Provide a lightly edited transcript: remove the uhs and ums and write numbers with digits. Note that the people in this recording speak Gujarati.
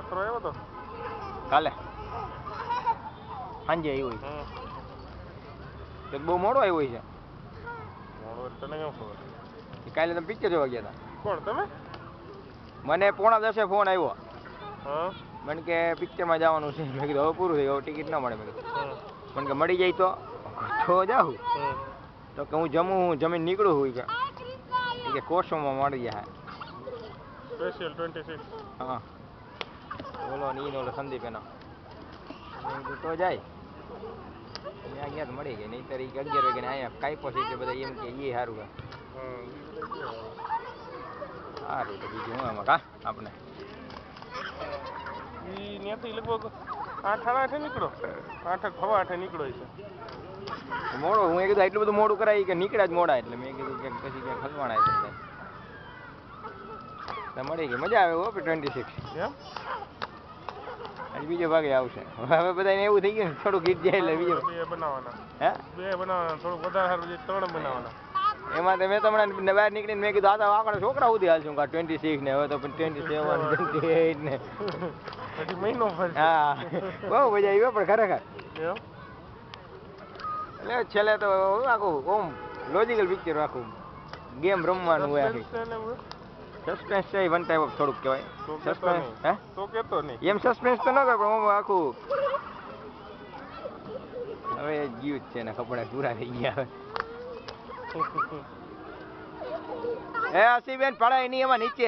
પાત્રો આવ્યો તો કાલે સાંજે આવ્યો હોય તો બહુ મોડો આવ્યો હોય છે. મોડો તને કેમ ખબર? કાલે તમે પિક્ચર જોવા ગયા હતા. કોણ તમે? મને 9:30 ફોન આવ્યો. હા મને કે પિક્ચરમાં જવાનું છે. મેં કીધું હવે પૂરું થયું, હવે ટિકિટ ન મળે. મેં કીધું મને કે મળી જાય તો જાઉં. તો કે હું જમીન નીકળું હોય કે કોર્સોમાં મળી જાય. સ્પેશિયલ 26. હા બોલો ની ઓલો સંદીપ એનો તો જાય ત્યાં ગયા તો મળી ગઈ. નહીં તરીકે 11 વાગે અહીંયા કાંઈ પછી કે બધા એમ કે એ સારું છે. સારું તો બીજું હું એમાં કા આપણે ત્યાંથી લગભગ 8:30 નીકળો. 8:15 નીકળો છે મોડો. હું એ કીધું એટલું બધું મોડું કરાય કે નીકળ્યા જ મોડા. એટલે મેં કીધું કે પછી ક્યાં ખલવાણા એટલે મળી ગઈ. મજા આવે હો 26. હજી બીજો ભાગે આવશે. હવે બધાને એવું થઈ ગયું ને થોડું ગીત જાય એટલે બીજો બે બનાવવાના. હે બે બનાવવાના. થોડું વધારે સારું છે 3 બનાવવાના. એમાં તો મેં તમને બહાર નીકળીને મેં કીધું આ તો આપણા છોકરા સુધી હાલશું 26 ને હવે તો 27 28 ને હજી મહિનો ભર. હા બહુ મજા આવી પણ ખરેખર. એટલે છેલ્લે તો આખું ઓમ લોજિકલ પિક્ચર આખું ગેમ રમવાનું હોય. સસ્પેન્સ છે વન ટાઈપ ઓફ થોડુંક કહેવાય. સસ્પેન્સ હે તો કેતો નહીં એમ સસ્પેન્સ તો ન કરે પણ ઓમ આખું હવે જીવ છે ને કપડા પૂરા થઈ ગયા. હવે એ હસીબેન પડાય નહીં એમાં નીચે